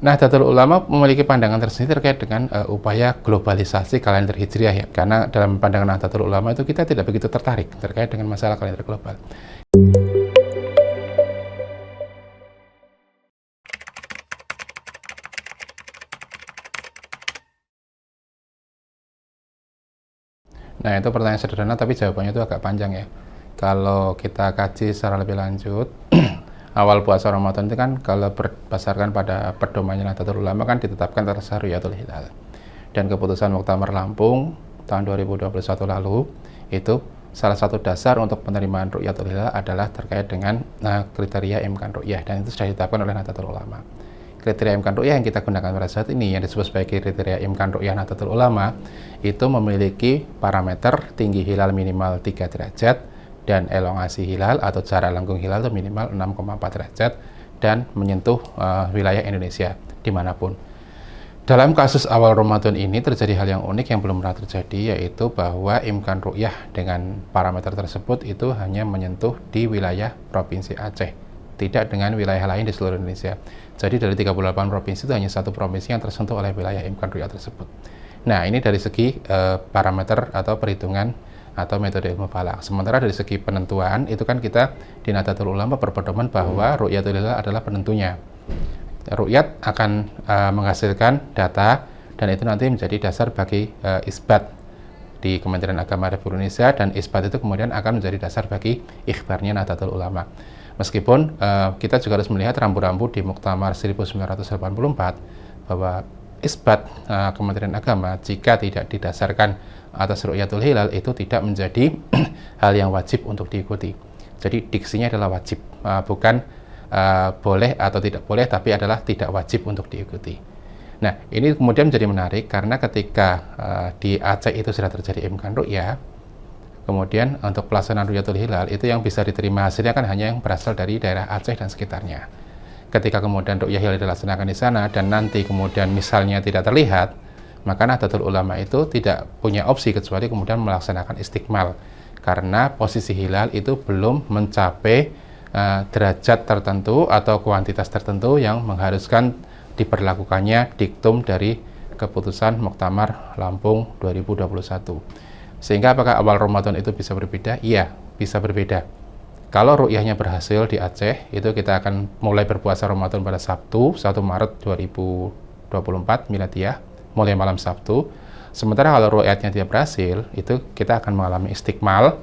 Nahdlatul Ulama memiliki pandangan tersendiri terkait dengan upaya globalisasi kalender Hijriah ya. Karena dalam pandangan Nahdlatul Ulama itu kita tidak begitu tertarik terkait dengan masalah kalender global. Nah, itu pertanyaan sederhana tapi jawabannya itu agak panjang ya. Kalau kita kaji secara lebih lanjut, awal puasa Ramadan itu kan kalau berdasarkan pada pedomannya Nahdlatul Ulama kan ditetapkan atas Ru'yatul Hilal. Dan keputusan Muktamar Lampung tahun 2021 lalu itu salah satu dasar untuk penerimaan Ru'yatul Hilal adalah terkait dengan kriteria imkan ru'yah, dan itu sudah ditetapkan oleh Nahdlatul Ulama. Kriteria imkan ru'yah yang kita gunakan pada saat ini, yang disebut sebagai kriteria imkan ru'yah Nahdlatul Ulama, itu memiliki parameter tinggi hilal minimal 3 derajat dan elongasi hilal atau jarak lengkung hilal itu minimal 6,4 derajat dan menyentuh wilayah Indonesia dimanapun. Dalam kasus awal Ramadan ini terjadi hal yang unik yang belum pernah terjadi, yaitu bahwa imkan ru'yah dengan parameter tersebut itu hanya menyentuh di wilayah Provinsi Aceh, tidak dengan wilayah lain di seluruh Indonesia. Jadi dari 38 provinsi itu hanya satu provinsi yang tersentuh oleh wilayah imkan ru'yah tersebut. Nah, ini dari segi parameter atau perhitungan atau metode ilmu falak. Sementara dari segi penentuan itu kan kita di Nahdlatul Ulama berpedoman bahwa Ru'yatul Hilal adalah penentunya. Ru'yat akan menghasilkan data dan itu nanti menjadi dasar bagi isbat di Kementerian Agama Republik Indonesia, dan isbat itu kemudian akan menjadi dasar bagi ikhbarnya Nahdlatul Ulama. Meskipun kita juga harus melihat rambu-rambu di Muktamar 1984 bahwa isbat Kementerian Agama jika tidak didasarkan atas Ru'yatul Hilal itu tidak menjadi hal yang wajib untuk diikuti. Jadi diksinya adalah wajib, bukan boleh atau tidak boleh, tapi adalah tidak wajib untuk diikuti. Nah, ini kemudian menjadi menarik karena ketika di Aceh itu sudah terjadi imkan ru'yah, kemudian untuk pelaksanaan Ru'yatul Hilal itu yang bisa diterima hasilnya kan hanya yang berasal dari daerah Aceh dan sekitarnya. Ketika kemudian Ru'yah Hilal dilaksanakan di sana dan nanti kemudian misalnya tidak terlihat, maka Nahdlatul Ulama itu tidak punya opsi kecuali kemudian melaksanakan istikmal, karena posisi hilal itu belum mencapai derajat tertentu atau kuantitas tertentu yang mengharuskan diberlakukannya diktum dari keputusan Muktamar Lampung 2021. Sehingga apakah awal Ramadan itu bisa berbeda? Iya, bisa berbeda. Kalau ru'yahnya berhasil di Aceh, itu kita akan mulai berpuasa Ramadan pada Sabtu, 1 Maret 2024 Miladiah, mulai malam Sabtu. Sementara kalau ru'yatnya tidak berhasil, itu kita akan mengalami istikmal,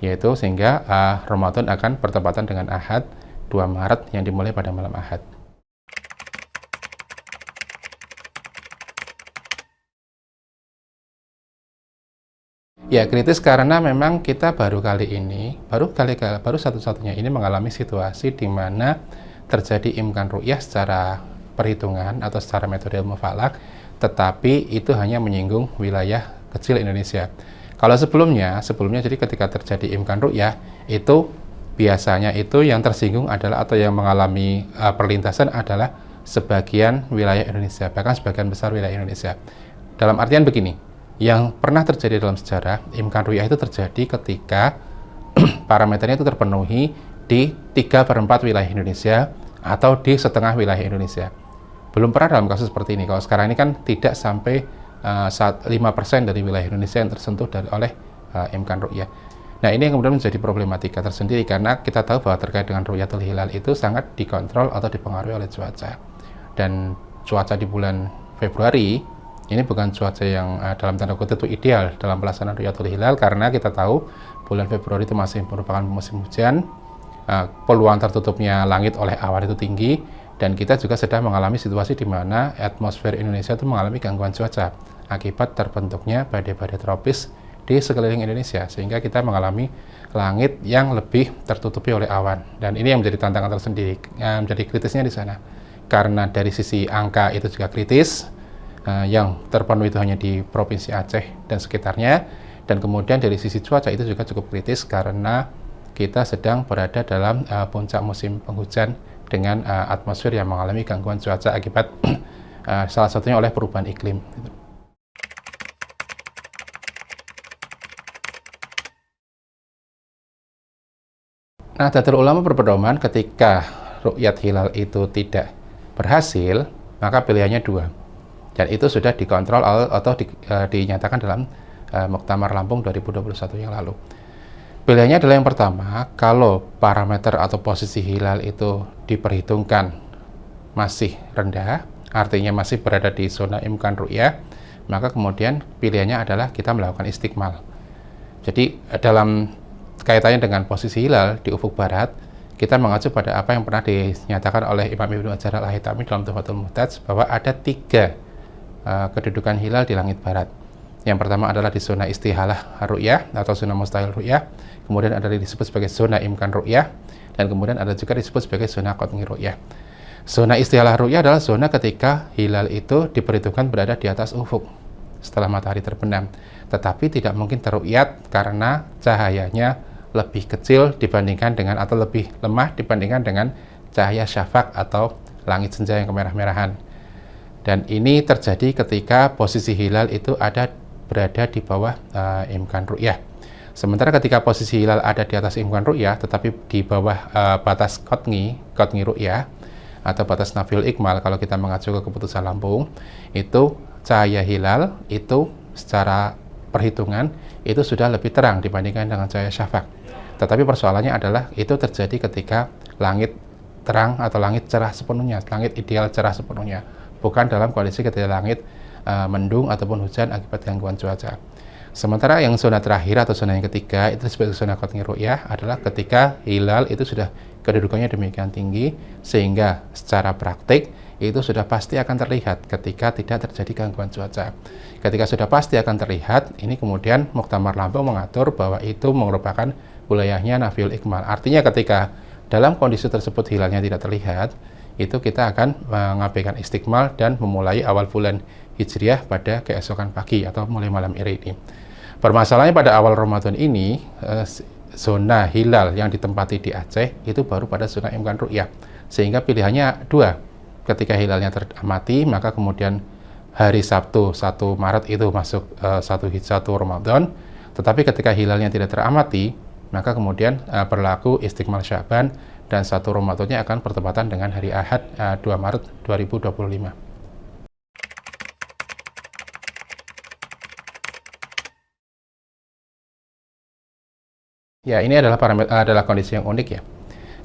yaitu sehingga Ramadan akan bertepatan dengan Ahad 2 Maret yang dimulai pada malam Ahad. Ya, kritis karena memang kita baru satu-satunya ini mengalami situasi di mana terjadi imkan ru'yah secara perhitungan atau secara metode ilmu falak, tetapi itu hanya menyinggung wilayah kecil Indonesia. Kalau sebelumnya jadi ketika terjadi imkan ru'yah itu biasanya itu yang tersinggung adalah atau yang mengalami perlintasan adalah sebagian wilayah Indonesia, bahkan sebagian besar wilayah Indonesia. Dalam artian begini, yang pernah terjadi dalam sejarah, imkan ru'yah itu terjadi ketika parameternya itu terpenuhi di 3/4 wilayah Indonesia atau di setengah wilayah Indonesia. Belum pernah dalam kasus seperti ini. Kalau sekarang ini kan tidak sampai 5% dari wilayah Indonesia yang tersentuh oleh imkan ru'yah. Nah, ini yang kemudian menjadi problematika tersendiri karena kita tahu bahwa terkait dengan Ru'yatul Hilal itu sangat dikontrol atau dipengaruhi oleh cuaca. Dan cuaca di bulan Februari ini bukan cuaca yang dalam tanda kutip itu ideal dalam pelaksanaan Ru'yatul Hilal, karena kita tahu bulan Februari itu masih merupakan musim hujan, peluang tertutupnya langit oleh awan itu tinggi, dan kita juga sedang mengalami situasi di mana atmosfer Indonesia itu mengalami gangguan cuaca akibat terbentuknya badai-badai tropis di sekeliling Indonesia, sehingga kita mengalami langit yang lebih tertutupi oleh awan. Dan ini yang menjadi tantangan tersendiri, menjadi kritisnya di sana, karena dari sisi angka itu juga kritis. Yang terpenuhi itu hanya di Provinsi Aceh dan sekitarnya, dan kemudian dari sisi cuaca itu juga cukup kritis karena kita sedang berada dalam puncak musim penghujan dengan atmosfer yang mengalami gangguan cuaca akibat salah satunya oleh perubahan iklim. Nahdlatul Ulama berpedoman ketika ru'yat hilal itu tidak berhasil, maka pilihannya 2. Dan itu sudah dikontrol atau dinyatakan dalam Muktamar Lampung 2021 yang lalu. Pilihannya adalah yang pertama, kalau parameter atau posisi hilal itu diperhitungkan masih rendah, artinya masih berada di zona imkan ru'yah, maka kemudian pilihannya adalah kita melakukan istikmal. Jadi dalam kaitannya dengan posisi hilal di ufuk barat, kita mengacu pada apa yang pernah dinyatakan oleh Imam Ibnu Hajar Al-Haytami dalam Tuhfatul Muhtaj, bahwa ada 3 kedudukan hilal di langit barat. Yang pertama adalah di zona istihalah ru'yah atau zona mustahil ru'yah, kemudian ada disebut sebagai zona imkan ru'yah, dan kemudian ada juga disebut sebagai zona qat'i ru'yah. Zona istihalah ru'yah adalah zona ketika hilal itu diperhitungkan berada di atas ufuk setelah matahari terbenam, tetapi tidak mungkin terru'yat karena cahayanya lebih kecil dibandingkan dengan, atau lebih lemah dibandingkan dengan cahaya syafaq atau langit senja yang kemerah-merahan. Dan ini terjadi ketika posisi hilal itu berada di bawah imkan ru'yah. Sementara ketika posisi hilal ada di atas imkan ru'yah tetapi di bawah batas qat'i ru'yah atau batas nafiul ikmal, kalau kita mengacu ke keputusan Lampung, itu cahaya hilal itu secara perhitungan itu sudah lebih terang dibandingkan dengan cahaya syafaq. Tetapi persoalannya adalah itu terjadi ketika langit terang atau langit cerah sepenuhnya, langit ideal cerah sepenuhnya, bukan dalam kondisi ketika langit mendung ataupun hujan akibat gangguan cuaca. Sementara yang zona terakhir atau zona yang ketiga itu disebut zona qat'i ru'yah adalah ketika hilal itu sudah kedudukannya demikian tinggi sehingga secara praktik itu sudah pasti akan terlihat ketika tidak terjadi gangguan cuaca. Ketika sudah pasti akan terlihat, ini kemudian Muktamar Lampung mengatur bahwa itu merupakan wilayahnya nafiul ikmal. Artinya ketika dalam kondisi tersebut hilalnya tidak terlihat, itu kita akan mengabaikan istikmal dan memulai awal bulan Hijriah pada keesokan pagi atau mulai malam hari ini. Permasalahannya pada awal Ramadan ini, zona hilal yang ditempati di Aceh itu baru pada zona imkan ru'yah, sehingga pilihannya 2. Ketika hilalnya teramati, maka kemudian hari Sabtu 1 Maret itu masuk 1 Ramadan. Tetapi ketika hilalnya tidak teramati, maka kemudian berlaku istikmal Sya'ban dan 1 Ramadannya akan bertepatan dengan hari Ahad 2 Maret 2025. Ya, ini adalah kondisi yang unik ya.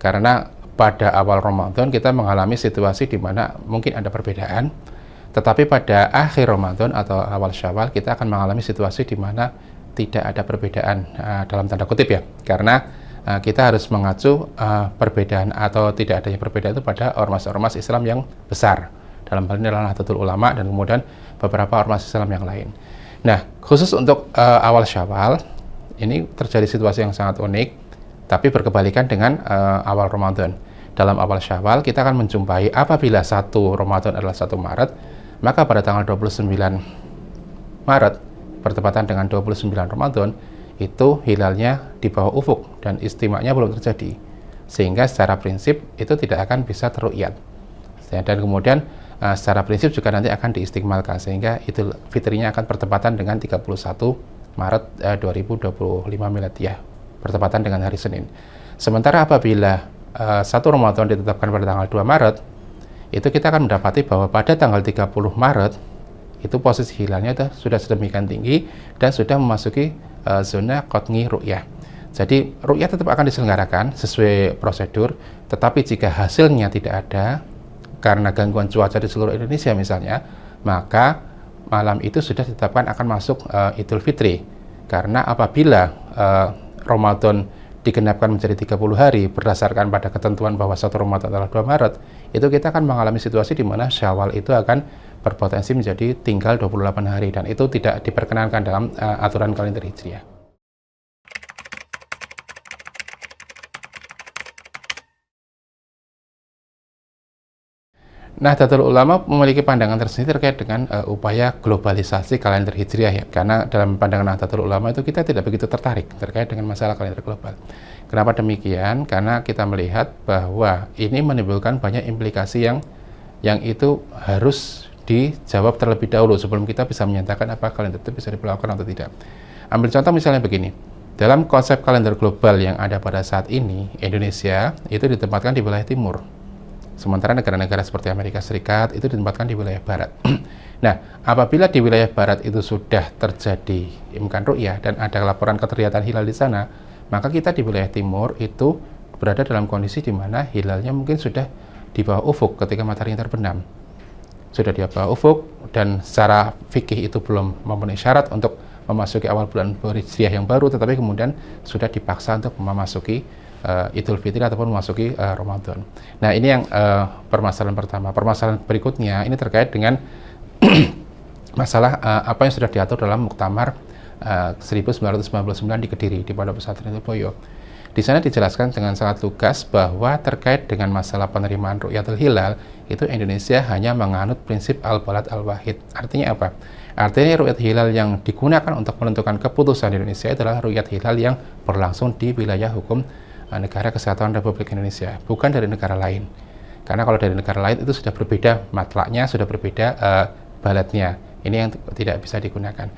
Karena pada awal Ramadan kita mengalami situasi di mana mungkin ada perbedaan, tetapi pada akhir Ramadan atau awal Syawal kita akan mengalami situasi di mana tidak ada perbedaan dalam tanda kutip ya. Karena kita harus mengacu perbedaan atau tidak adanya perbedaan itu pada ormas-ormas Islam yang besar. Dalam hal ini adalah Nahdlatul Ulama dan kemudian beberapa ormas Islam yang lain. Nah, khusus untuk awal Syawal, ini terjadi situasi yang sangat unik, tapi berkebalikan dengan awal Ramadan. Dalam awal Syawal, kita akan menjumpai apabila 1 Ramadan adalah 1 Maret, maka pada tanggal 29 Maret, bertepatan dengan 29 Ramadan, itu hilalnya di bawah ufuk dan istimanya belum terjadi. Sehingga secara prinsip itu tidak akan bisa terru'yat. Dan kemudian secara prinsip juga nanti akan diistikmalkan, sehingga Idul Fitrinya akan bertepatan dengan 31 Maret 2025 Miladiyah, bertepatan dengan hari Senin. Sementara apabila 1 Ramadan ditetapkan pada tanggal 2 Maret, itu kita akan mendapati bahwa pada tanggal 30 Maret, itu posisi hilalnya sudah sedemikian tinggi dan sudah memasuki zona qat'i ru'yah. Jadi ru'yah tetap akan diselenggarakan sesuai prosedur, tetapi jika hasilnya tidak ada, karena gangguan cuaca di seluruh Indonesia misalnya, maka malam itu sudah ditetapkan akan masuk Idul Fitri. Karena apabila Ramadan digenapkan menjadi 30 hari berdasarkan pada ketentuan bahwa 1 Ramadan adalah 2 Maret, itu kita akan mengalami situasi di mana Syawal itu akan berpotensi menjadi tinggal 28 hari, dan itu tidak diperkenankan dalam aturan kalender Hijriah. Nahdlatul Ulama memiliki pandangan tersendiri terkait dengan upaya globalisasi kalender Hijriah ya. Karena dalam pandangan Nahdlatul Ulama itu kita tidak begitu tertarik terkait dengan masalah kalender global. Kenapa demikian? Karena kita melihat bahwa ini menimbulkan banyak implikasi yang itu harus dijawab terlebih dahulu sebelum kita bisa menyatakan apa kalender itu bisa diberlakukan atau tidak. Ambil contoh misalnya begini. Dalam konsep kalender global yang ada pada saat ini, Indonesia itu ditempatkan di wilayah timur. Sementara negara-negara seperti Amerika Serikat itu ditempatkan di wilayah barat. Nah, apabila di wilayah barat itu sudah terjadi imkan ru'yah dan ada laporan keterlihatan hilal di sana, maka kita di wilayah timur itu berada dalam kondisi di mana hilalnya mungkin sudah di bawah ufuk ketika matahari terbenam. Sudah di bawah ufuk, dan secara fikih itu belum memenuhi syarat untuk memasuki awal bulan Hijriah yang baru, tetapi kemudian sudah dipaksa untuk memasuki Idul Fitri ataupun memasuki Ramadan. Nah, ini yang permasalahan pertama. Permasalahan berikutnya ini terkait dengan masalah apa yang sudah diatur dalam Muktamar 1999 di Kediri, di Pondok Pesantren Ilboyo. Di sana dijelaskan dengan sangat lugas bahwa terkait dengan masalah penerimaan Ru'yatul Hilal, itu Indonesia hanya menganut prinsip al-balad al-wahid. Artinya apa? Artinya Ru'yat Hilal yang digunakan untuk menentukan keputusan di Indonesia adalah Ru'yat Hilal yang berlangsung di wilayah hukum Negara Kesatuan Republik Indonesia, bukan dari negara lain. Karena kalau dari negara lain itu sudah berbeda matlaknya, sudah berbeda baladnya. Ini yang tidak bisa digunakan.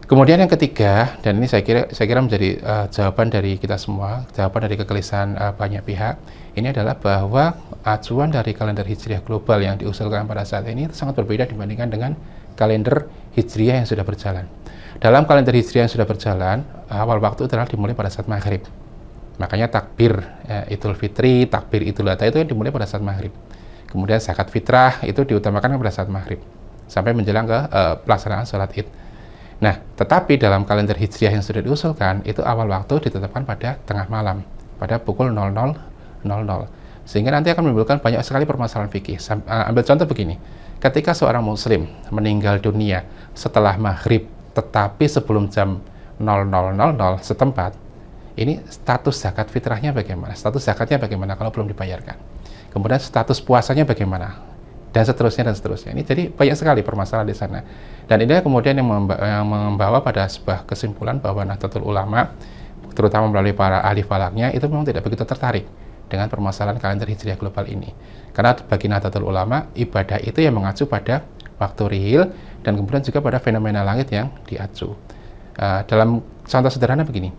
Kemudian yang ketiga, dan ini saya kira menjadi jawaban dari kita semua, jawaban dari kegelisahan banyak pihak, ini adalah bahwa acuan dari kalender Hijriah global yang diusulkan pada saat ini sangat berbeda dibandingkan dengan kalender Hijriah yang sudah berjalan. Dalam kalender Hijriah yang sudah berjalan, awal waktu adalah dimulai pada saat maghrib. Makanya takbir Idul Fitri, takbir Idul Adha itu kan dimulai pada saat maghrib. Kemudian zakat fitrah itu diutamakan pada saat maghrib, sampai menjelang ke pelaksanaan sholat id. Nah, tetapi dalam kalender Hijriah yang sudah diusulkan, itu awal waktu ditetapkan pada tengah malam, pada pukul 00.00. Sehingga nanti akan menimbulkan banyak sekali permasalahan fikih. Ambil contoh begini, ketika seorang muslim meninggal dunia setelah maghrib, tetapi sebelum jam 00.00 setempat, ini status zakat fitrahnya bagaimana? Status zakatnya bagaimana kalau belum dibayarkan? Kemudian status puasanya bagaimana? Dan seterusnya dan seterusnya. Ini jadi banyak sekali permasalahan di sana. Dan ini kemudian yang membawa pada sebuah kesimpulan bahwa Nahdlatul Ulama, terutama melalui para ahli falaknya, itu memang tidak begitu tertarik dengan permasalahan kalender Hijriah global ini. Karena bagi Nahdlatul Ulama, ibadah itu yang mengacu pada waktu rihil dan kemudian juga pada fenomena langit yang diacu. Dalam contoh sederhana begini,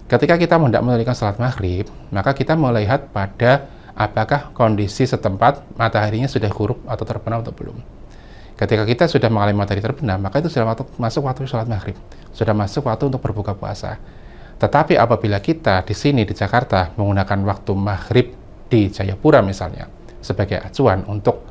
ketika kita hendak menunaikan salat maghrib, maka kita melihat pada apakah kondisi setempat mataharinya sudah ghurup atau terbenam atau belum. Ketika kita sudah mengalami matahari terbenam, maka itu sudah masuk waktu sholat maghrib, sudah masuk waktu untuk berbuka puasa. Tetapi apabila kita di sini di Jakarta menggunakan waktu maghrib di Jayapura misalnya sebagai acuan untuk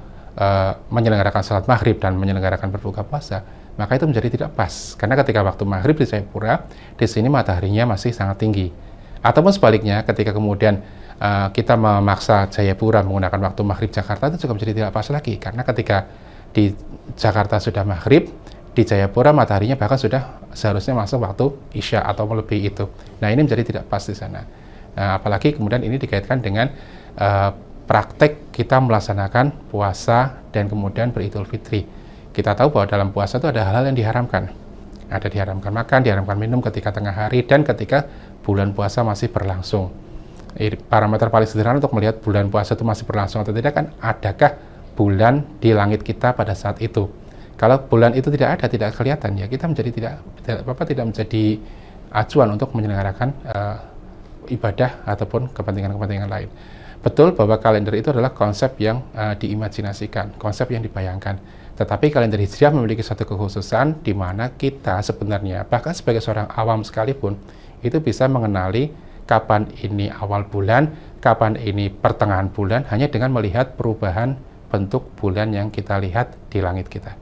menyelenggarakan sholat maghrib dan menyelenggarakan berbuka puasa, maka itu menjadi tidak pas. Karena ketika waktu maghrib di Jayapura, di sini mataharinya masih sangat tinggi. Ataupun sebaliknya, ketika kemudian kita memaksa Jayapura menggunakan waktu maghrib Jakarta, itu juga menjadi tidak pas lagi. Karena ketika di Jakarta sudah maghrib, di Jayapura mataharinya bahkan sudah seharusnya masuk waktu Isya atau melebihi itu. Nah, ini menjadi tidak pas di sana. Apalagi kemudian ini dikaitkan dengan praktek kita melaksanakan puasa dan kemudian beridul fitri. Kita tahu bahwa dalam puasa itu ada hal-hal yang diharamkan. Ada diharamkan makan, diharamkan minum ketika tengah hari, dan ketika bulan puasa masih berlangsung. Parameter paling sederhana untuk melihat bulan puasa itu masih berlangsung atau tidak kan, adakah bulan di langit kita pada saat itu. Kalau bulan itu tidak ada, tidak kelihatan, ya kita menjadi tidak menjadi acuan untuk menyelenggarakan ibadah ataupun kepentingan-kepentingan lain. Betul bahwa kalender itu adalah konsep yang diimajinasikan, konsep yang dibayangkan. Tetapi kalender Hijriah memiliki satu kekhususan di mana kita sebenarnya, bahkan sebagai seorang awam sekalipun, itu bisa mengenali kapan ini awal bulan, kapan ini pertengahan bulan, hanya dengan melihat perubahan bentuk bulan yang kita lihat di langit kita.